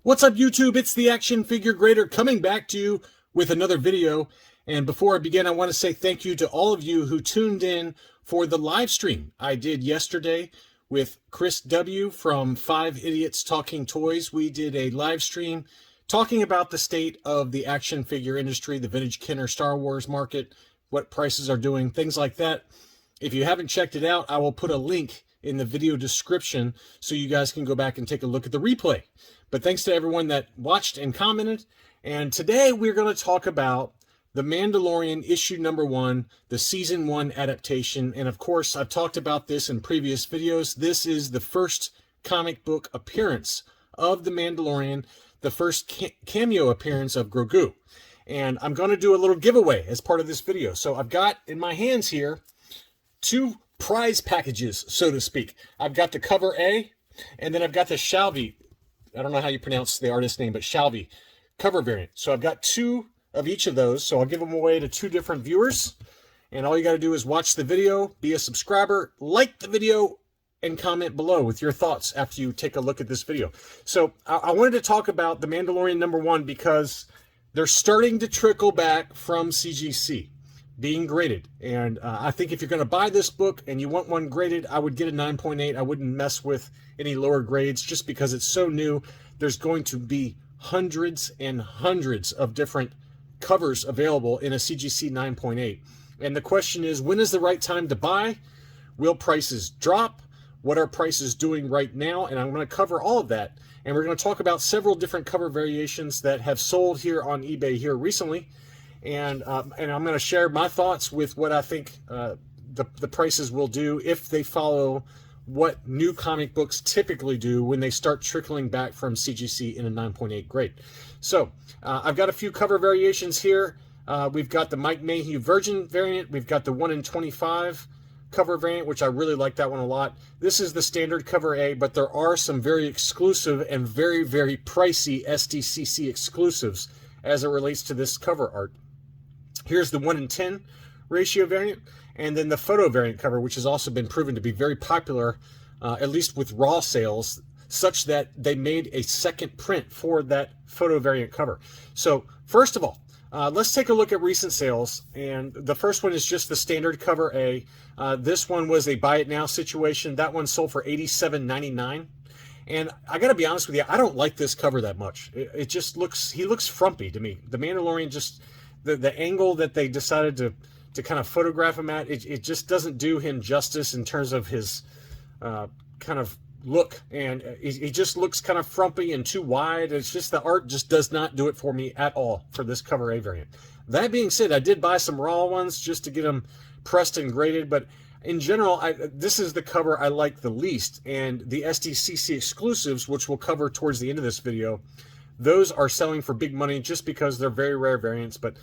What's up, YouTube? It's the Action Figure Grader coming back to you with another video. And before I begin, I want to say thank you to all of you who tuned in for the live stream I did yesterday with Chris W. from 5 Idiots Talking Toys. We did a live stream talking about the state of the action figure industry, the vintage Kenner Star Wars market, what prices are doing, things like that. If you haven't checked it out, I will put a link in the video description so you guys can go back and take a look at the replay. But thanks to everyone that watched and commented. And today we're going to talk about The Mandalorian issue number 1, the season 1 adaptation. And of course, I've talked about this in previous videos. This is the first comic book appearance of The Mandalorian, the first cameo appearance of Grogu. And I'm going to do a little giveaway as part of this video. So I've got in my hands here 2 prize packages, so to speak. I've got the cover A, and then I've got the Shalvey, I don't know how you pronounce the artist name, but Shalvey cover variant. So I've got 2 of each of those, so I'll give them away to 2 different viewers. And all you got to do is watch the video, be a subscriber, like the video, and comment below with your thoughts after you take a look at this video. So I wanted to talk about The Mandalorian number 1 because they're starting to trickle back from CGC being graded. And I think if you're going to buy this book and you want one graded, I would get a 9.8. I wouldn't mess with any lower grades just because it's so new. There's going to be hundreds and hundreds of different covers available in a CGC 9.8. And the question is, when is the right time to buy? Will prices drop? What are prices doing right now? And I'm going to cover all of that. And we're going to talk about several different cover variations that have sold here on eBay here recently. And I'm going to share my thoughts with what I think the prices will do if they follow what new comic books typically do when they start trickling back from CGC in a 9.8 grade. So I've got a few cover variations here. We've got the Mike Mayhew Virgin variant. We've got the 1 in 25 cover variant, which I really like that one a lot. This is the standard cover A, but there are some very exclusive and very, very pricey SDCC exclusives as it relates to this cover art. Here's the 1 in 10 ratio variant, and then the photo variant cover, which has also been proven to be very popular, at least with raw sales, such that they made a second print for that photo variant cover. So first of all, let's take a look at recent sales, and the first one is just the standard cover A. This one was a buy it now situation. That one sold for $87.99. And I got to be honest with you, I don't like this cover that much. It just looks, he looks frumpy to me. The Mandalorian just, the angle that they decided to kind of photograph him at, it just doesn't do him justice in terms of his kind of look. And he just looks kind of frumpy and too wide. It's just, the art just does not do it for me at all for this cover A variant. That being said, I did buy some raw ones just to get them pressed and graded, but in general, this is the cover I like the least. And the SDCC exclusives, which we'll cover towards the end of this video, those are selling for big money just because they're very rare variants. But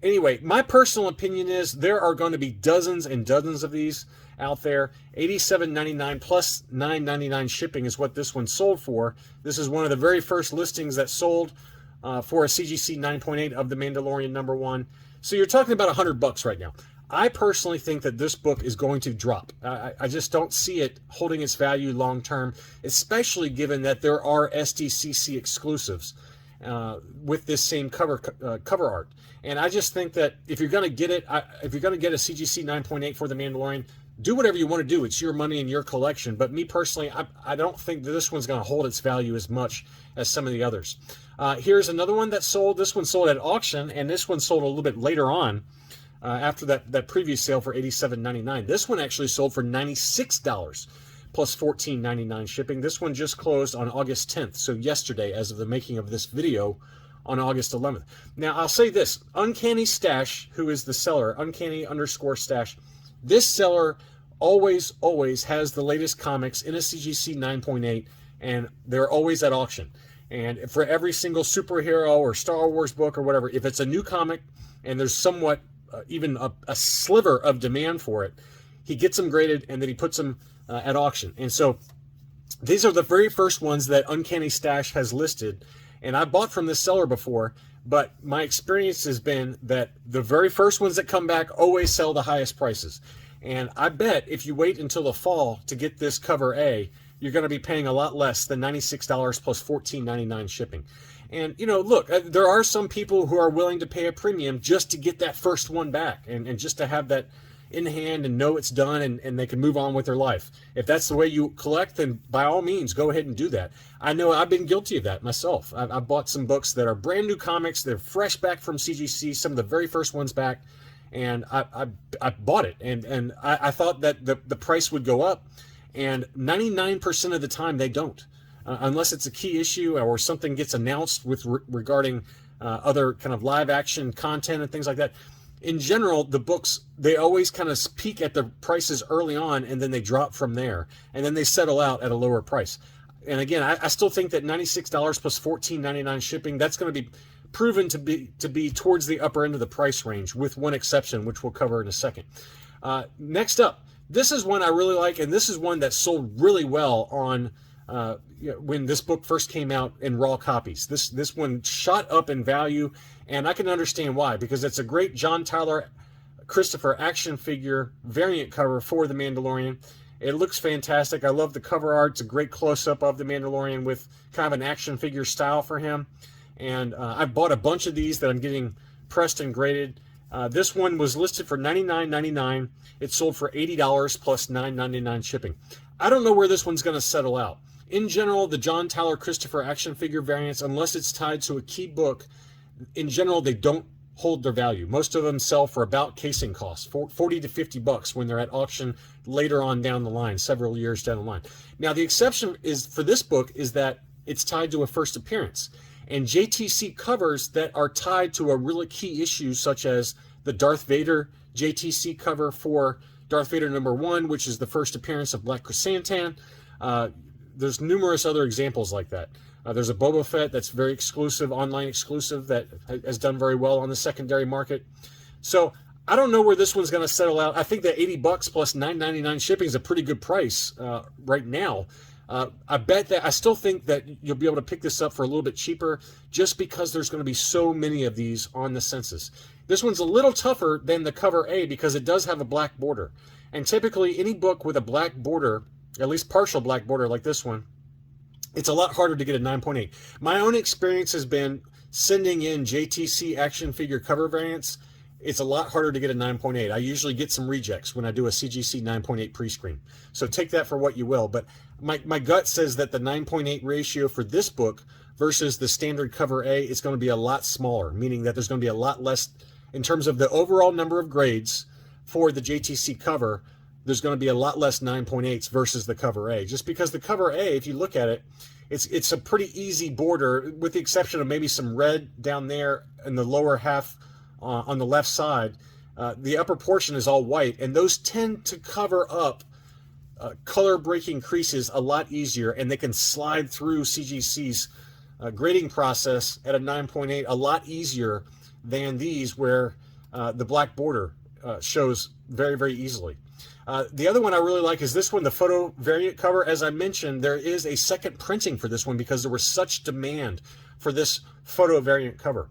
anyway, my personal opinion is there are going to be dozens and dozens of these out there. $87.99 plus $9.99 shipping is what this one sold for. This is one of the very first listings that sold for a CGC 9.8 of The Mandalorian number 1. So you're talking about $100 right now. I personally think that this book is going to drop. I just don't see it holding its value long term, especially given that there are SDCC exclusives with this same cover art. And I just think that if you're going to get it, if you're going to get a CGC 9.8 for The Mandalorian, do whatever you want to do. It's your money and your collection. But me personally, I don't think that this one's going to hold its value as much as some of the others. Here's another one that sold. This one sold at auction, and this one sold a little bit later on. After that previous sale for $87.99. This one actually sold for $96 plus $14.99 shipping. This one just closed on August 10th, so yesterday as of the making of this video on August 11th. Now, I'll say this. Uncanny Stash, who is the seller, Uncanny_Stash, this seller always has the latest comics in a CGC 9.8, and they're always at auction. And for every single superhero or Star Wars book or whatever, if it's a new comic and there's somewhat even a sliver of demand for it, he gets them graded and then he puts them at auction. And so these are the very first ones that Uncanny Stash has listed. And I bought from this seller before, but my experience has been that the very first ones that come back always sell the highest prices. And I bet if you wait until the fall to get this cover A, you're going to be paying a lot less than $96 plus $14.99 shipping. And, you know, look, there are some people who are willing to pay a premium just to get that first one back and just to have that in hand and know it's done and they can move on with their life. If that's the way you collect, then by all means, go ahead and do that. I know I've been guilty of that myself. I bought some books that are brand new comics. They're fresh back from CGC, some of the very first ones back. And I bought it. And I thought that the price would go up. And 99% of the time, they don't. Unless it's a key issue or something gets announced with regarding other kind of live action content and things like that. In general, the books, they always kind of peak at the prices early on, and then they drop from there, and then they settle out at a lower price. And again, I still think that $96 plus $14.99 shipping, that's going to be proven to be towards the upper end of the price range, with one exception, which we'll cover in a second. Next up, this is one I really like, and this is one that sold really well on when this book first came out in raw copies. This one shot up in value, and I can understand why, because it's a great John Tyler Christopher action figure variant cover for The Mandalorian. It looks fantastic. I love the cover art. It's a great close-up of The Mandalorian with kind of an action figure style for him. And I've bought a bunch of these that I'm getting pressed and graded. This one was listed for $99.99. It sold for $80 plus $9.99 shipping. I don't know where this one's going to settle out. In general, the John Tyler Christopher action figure variants, unless it's tied to a key book, in general, they don't hold their value. Most of them sell for about casing costs, 40 to 50 bucks when they're at auction later on down the line, several years down the line. Now, the exception is for this book is that it's tied to a first appearance. And JTC covers that are tied to a really key issue, such as the Darth Vader JTC cover for Darth Vader #1, which is the first appearance of Black Chrysanthemum. There's numerous other examples like that. There's a Boba Fett that's very exclusive, online exclusive, that has done very well on the secondary market. So I don't know where this one's going to settle out. I think that 80 bucks plus $9.99 shipping is a pretty good price right now. I still think that you'll be able to pick this up for a little bit cheaper, just because there's going to be so many of these on the census. This one's a little tougher than the cover A because it does have a black border. And typically any book with a black border, at least partial black border like this one, it's a lot harder to get a 9.8. My own experience has been sending in JTC action figure cover variants. It's a lot harder to get a 9.8. I usually get some rejects when I do a CGC 9.8 pre-screen. So take that for what you will. But my gut says that the 9.8 ratio for this book versus the standard cover A is going to be a lot smaller, meaning that there's going to be a lot less in terms of the overall number of grades for the JTC cover. There's going to be a lot less 9.8s versus the cover A, just because the cover A, if you look at it, it's a pretty easy border, with the exception of maybe some red down there in the lower half on the left side. The upper portion is all white, and those tend to cover up color breaking creases a lot easier, and they can slide through CGC's grading process at a 9.8 a lot easier than these, where the black border shows very, very easily. The other one I really like is this one, the photo variant cover. As I mentioned, there is a second printing for this one because there was such demand for this photo variant cover.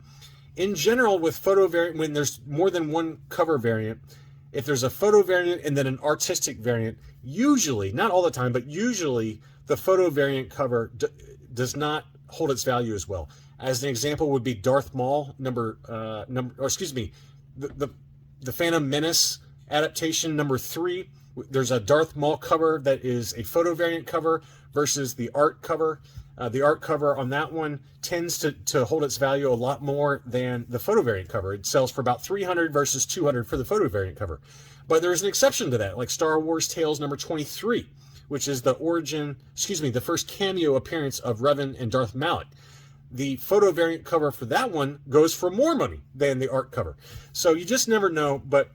In general, with photo variant, when there's more than one cover variant, if there's a photo variant and then an artistic variant, usually, not all the time, but usually the photo variant cover does not hold its value as well. As an example would be Darth Maul, the Phantom Menace adaptation #3. There's a Darth Maul cover that is a photo variant cover versus the art cover. The art cover on that one tends to hold its value a lot more than the photo variant cover. It sells for about $300 versus $200 for the photo variant cover. But there is an exception to that, like Star Wars Tales #23, which is the first cameo appearance of Revan and Darth Malak. The photo variant cover for that one goes for more money than the art cover. So you just never know, but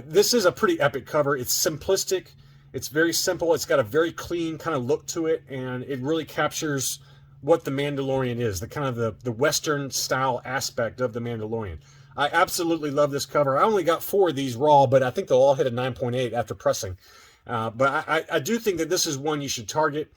this is a pretty epic cover. It's simplistic. It's very simple. It's got a very clean kind of look to it, and it really captures what the Mandalorian is, the kind of the Western style aspect of the Mandalorian. I absolutely love this cover. I only got 4 of these raw, but I think they'll all hit a 9.8 after pressing. But I do think that this is one you should target,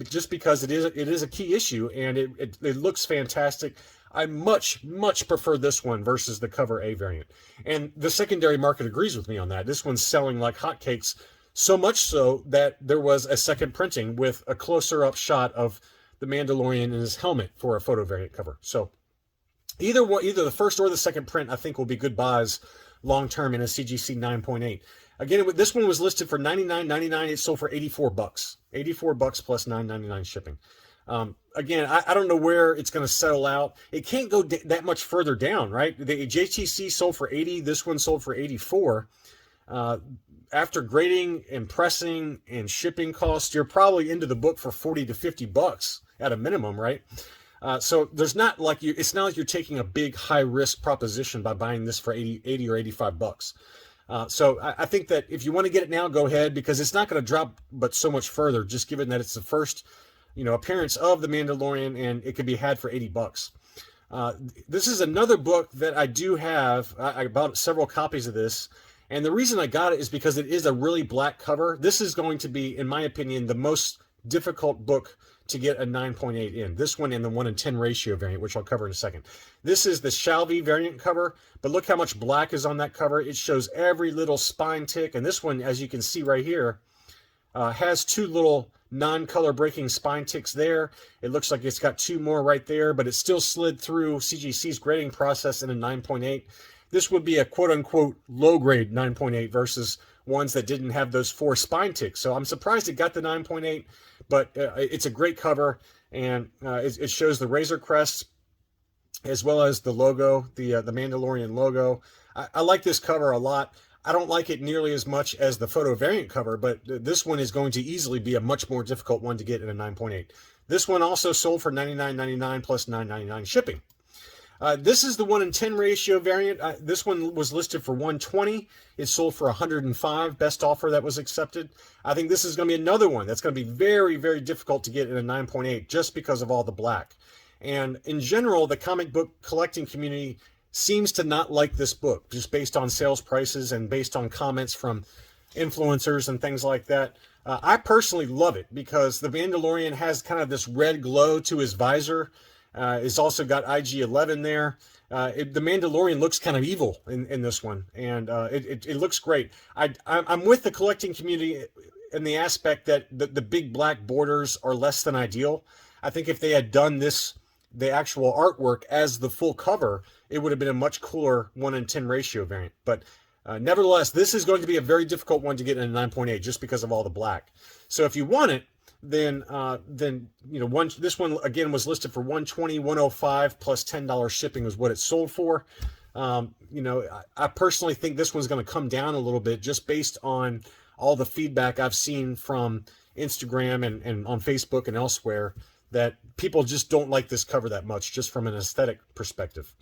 just because it is a key issue, and it looks fantastic. I much prefer this one versus the cover A variant. And the secondary market agrees with me on that. This one's selling like hotcakes So much so that there was a second printing with a closer up shot of the Mandalorian in his helmet for a photo variant cover. So either the first or the second print, I think, will be good buys long term in a CGC 9.8. Again, this one was listed for $99.99. It sold for $84. $84 plus $9.99 shipping. Again, I don't know where it's going to settle out. It can't go that much further down, right? The JTC sold for $80. This one sold for $84. After grading and pressing and shipping costs, you're probably into the book for $40 to $50 at a minimum, right? So there's not like it's not like you're taking a big high risk proposition by buying this for 80 or $85. So I think that if you want to get it now, go ahead, because it's not going to drop but so much further, just given that it's the first, appearance of the Mandalorian, and it could be had for $80. This is another book that I do have. I bought several copies of this, and the reason I got it is because it is a really black cover. This is going to be, in my opinion, the most difficult book to get a 9.8 in. This one and the 1:10 ratio variant, which I'll cover in a second. This is the Shalvey variant cover, but look how much black is on that cover. It shows every little spine tick, and this one, as you can see right here, has two little non-color breaking spine ticks there. It looks like it's got two more right there, but it still slid through CGC's grading process in a 9.8. This would be a quote-unquote low-grade 9.8 versus ones that didn't have those four spine ticks. So I'm surprised it got the 9.8, but it's a great cover, and it shows the Razor Crest as well as the logo, the Mandalorian logo. I like this cover a lot. I don't like it nearly as much as the photo variant cover, but this one is going to easily be a much more difficult one to get in a 9.8. This one also sold for $99.99 plus $9.99 shipping. This is the 1:10 ratio variant. This one was listed for $120. It sold for $105, best offer that was accepted. I think this is going to be another one that's going to be very, very difficult to get in a 9.8 just because of all the black. And in general, the comic book collecting community seems to not like this book, just based on sales prices and based on comments from influencers and things like that. I personally love it because the Mandalorian has kind of this red glow to his visor. It's also got IG-11 there. The Mandalorian looks kind of evil in this one, and it looks great. I'm with the collecting community in the aspect that the big black borders are less than ideal. I think if they had done the actual artwork as the full cover, it would have been a much cooler 1:10 ratio variant. But nevertheless, this is going to be a very difficult one to get in a 9.8 just because of all the black. So if you want it, then this one again was listed for $120, $105 plus $10 shipping is what it sold for. I personally think this one's going to come down a little bit just based on all the feedback I've seen from Instagram and on Facebook and elsewhere, that people just don't like this cover that much, just from an aesthetic perspective.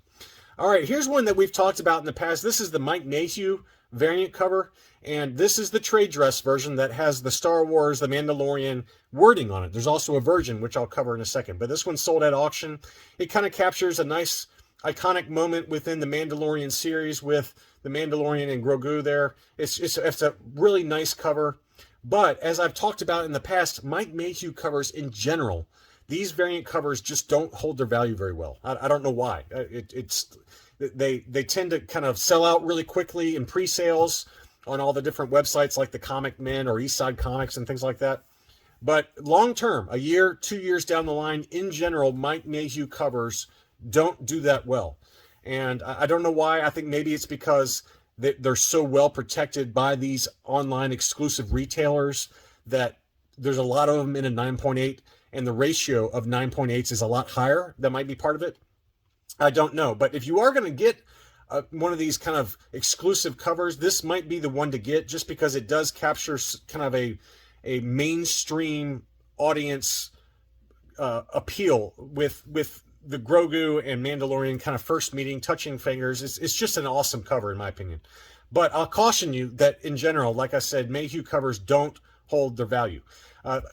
All right, here's one that we've talked about in the past. This is the Mike Mayhew variant cover, and this is the trade dress version that has the Star Wars, the Mandalorian wording on it. There's also a version, which I'll cover in a second, but this one sold at auction. It kind of captures a nice iconic moment within the Mandalorian series with the Mandalorian and Grogu there. It's a really nice cover, but as I've talked about in the past, Mike Mayhew covers in general, these variant covers just don't hold their value very well. I don't know why. They tend to kind of sell out really quickly in pre-sales on all the different websites like the Comic Men or Eastside Comics and things like that. But long term, a year, 2 years down the line, in general, Mike Mayhew covers don't do that well. And I don't know why. I think maybe it's because they're so well protected by these online exclusive retailers that there's a lot of them in a 9.8, and the ratio of 9.8s is a lot higher. That might be part of it. I don't know. But if you are going to get one of these kind of exclusive covers, this might be the one to get, just because it does capture kind of a mainstream audience appeal with the Grogu and Mandalorian kind of first meeting, touching fingers. It's just an awesome cover in my opinion. But I'll caution you that in general, like I said, Mayhew covers don't hold their value.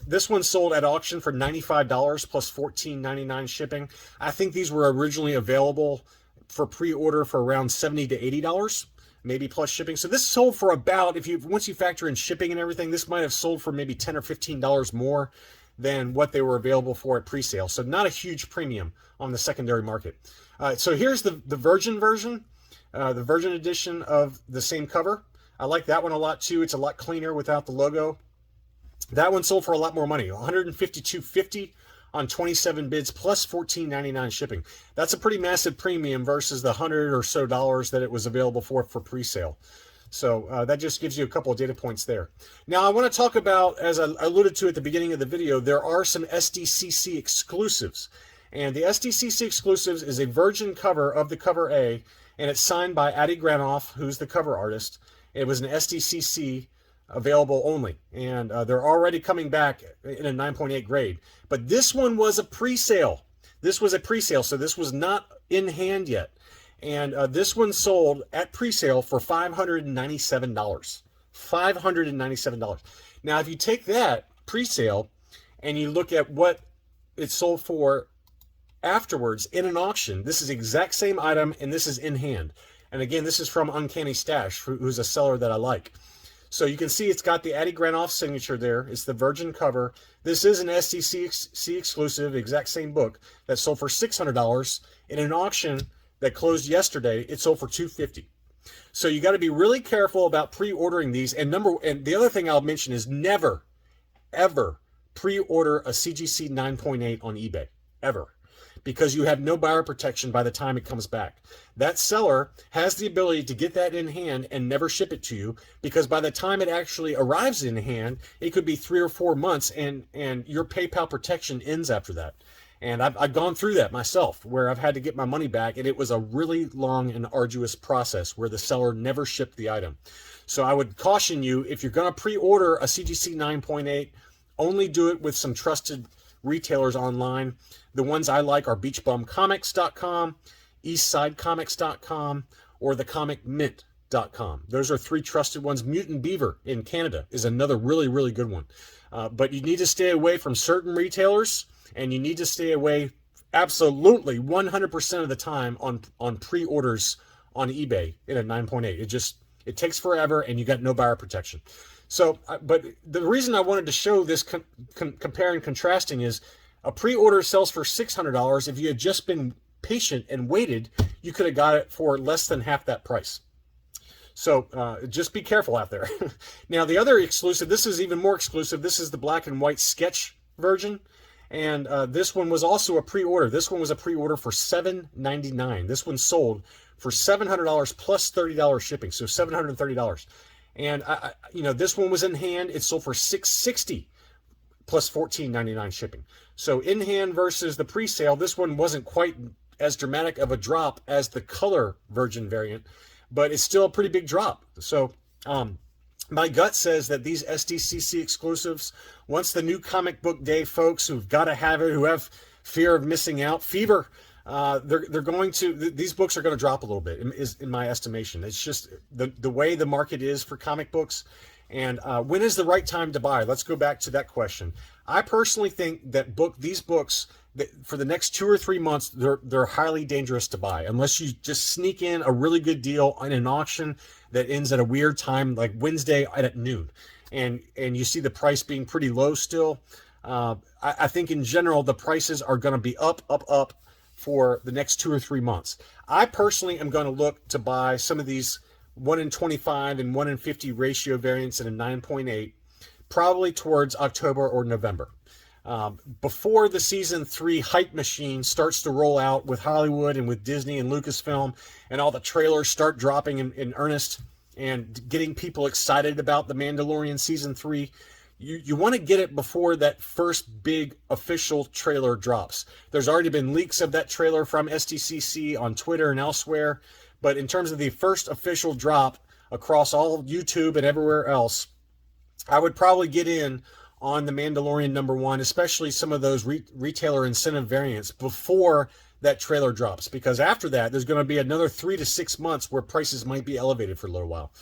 This one sold at auction for $95 plus $14.99 shipping. I think these were originally available for pre-order for around $70 to $80, maybe plus shipping. So this sold for about, once you factor in shipping and everything, this might have sold for maybe $10 or $15 more than what they were available for at pre-sale. So not a huge premium on the secondary market. So here's the Virgin version, the Virgin edition of the same cover. I like that one a lot too. It's a lot cleaner without the logo. That one sold for a lot more money, $152.50 on 27 bids plus $14.99 shipping. That's a pretty massive premium versus the $100 or so that it was available for pre-sale. So that just gives you a couple of data points there. Now I want to talk about, as I alluded to at the beginning of the video, there are some SDCC exclusives. And the SDCC exclusives is a virgin cover of the cover A, and it's signed by Adi Granoff, who's the cover artist. It was an SDCC available only, and they're already coming back in a 9.8 grade. But this one was a pre-sale. This was a pre-sale, so this was not in hand yet. And this one sold at pre-sale for $597. $597. Now, if you take that pre-sale and you look at what it sold for afterwards in an auction, this is the exact same item, and this is in hand. And again, this is from Uncanny Stash, who's a seller that I like. So you can see it's got the Adi Granoff signature there. It's the virgin cover. This is an SDCC exclusive, exact same book, that sold for $600. In an auction that closed yesterday, it sold for $250. So you got to be really careful about pre-ordering these. And the other thing I'll mention is never, ever pre-order a CGC 9.8 on eBay, ever, because you have no buyer protection by the time it comes back. That seller has the ability to get that in hand and never ship it to you, because by the time it actually arrives in hand, it could be 3 or 4 months, and your PayPal protection ends after that. And I've gone through that myself, where I've had to get my money back, and it was a really long and arduous process where the seller never shipped the item. So I would caution you, if you're going to pre-order a CGC 9.8, only do it with some trusted retailers online. The ones I like are beachbumcomics.com, eastsidecomics.com, or thecomicmint.com. Those are 3 trusted ones. Mutant Beaver in Canada is another really, really good one. But you need to stay away from certain retailers, and you need to stay away absolutely 100% of the time on pre-orders on eBay in a 9.8. It takes forever, and you got no buyer protection. So, but the reason I wanted to show this compare and contrasting is a pre-order sells for $600. If you had just been patient and waited, you could have got it for less than half that price. So just be careful out there. Now, the other exclusive, this is even more exclusive. This is the black and white sketch version. And this one was also a pre-order. This one was a pre-order for $799. This one sold for $700 plus $30 shipping, so $730. And this one was in hand. It sold for $660 plus $14.99 shipping. So in hand versus the pre-sale, this one wasn't quite as dramatic of a drop as the color virgin variant, but it's still a pretty big drop. So my gut says that these SDCC exclusives, once the new comic book day folks who've got to have it, who have fear of missing out, fever, they're going to, these books are going to drop a little bit, in my estimation. It's just the way the market is for comic books. And when is the right time to buy? Let's go back to that question. I personally think that these books, for the next 2 or 3 months, they're highly dangerous to buy, unless you just sneak in a really good deal in an auction that ends at a weird time, like Wednesday at noon, and you see the price being pretty low still. I think in general the prices are going to be up for the next 2 or 3 months. I personally am going to look to buy some of these 1 in 25 and 1 in 50 ratio variants in a 9.8, probably towards October or November. Before the season 3 hype machine starts to roll out with Hollywood and with Disney and Lucasfilm, and all the trailers start dropping in earnest and getting people excited about the Mandalorian season 3, you want to get it before that first big official trailer drops. There's already been leaks of that trailer from SDCC on Twitter and elsewhere, but in terms of the first official drop across all YouTube and everywhere else, I would probably get in on the Mandalorian #1, especially some of those retailer incentive variants before that trailer drops, because after that there's going to be another 3 to 6 months where prices might be elevated for a little while.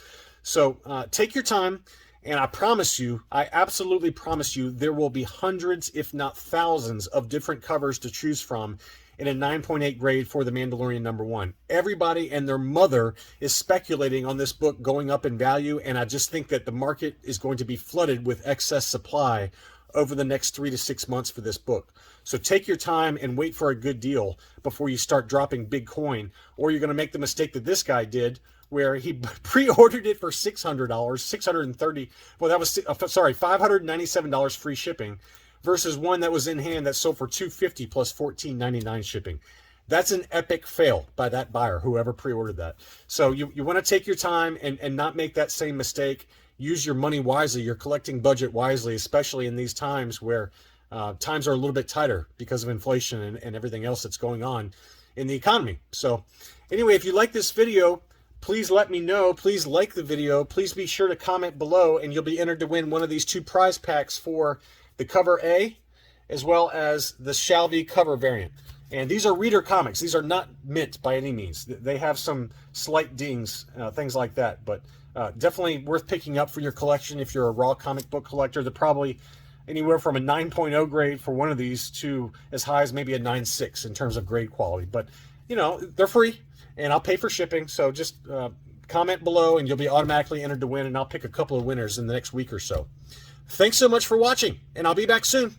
So take your time, and I promise you, I absolutely promise you, there will be hundreds, if not thousands, of different covers to choose from in a 9.8 grade for the Mandalorian #1. Everybody and their mother is speculating on this book going up in value, and I just think that the market is going to be flooded with excess supply over the next 3 to 6 months for this book. So take your time and wait for a good deal before you start dropping big coin, or you're going to make the mistake that this guy did, where he pre-ordered it for $600, $630. Well, that was, sorry, $597 free shipping, versus one that was in hand that sold for $250 plus $14.99 shipping. That's an epic fail by that buyer, whoever pre-ordered that. So you want to take your time and not make that same mistake. Use your money wisely, your collecting budget wisely, especially in these times where times are a little bit tighter because of inflation and everything else that's going on in the economy. So anyway, if you like this video, please let me know. Please like the video. Please be sure to comment below, and you'll be entered to win one of these 2 prize packs for the cover A, as well as the Shalvey cover variant. And these are reader comics. These are not mint by any means. They have some slight dings, things like that. But definitely worth picking up for your collection if you're a raw comic book collector. They're probably anywhere from a 9.0 grade for one of these to as high as maybe a 9.6 in terms of grade quality. But, you know, they're free, and I'll pay for shipping. So just comment below, and you'll be automatically entered to win, and I'll pick a couple of winners in the next week or so. Thanks so much for watching, and I'll be back soon.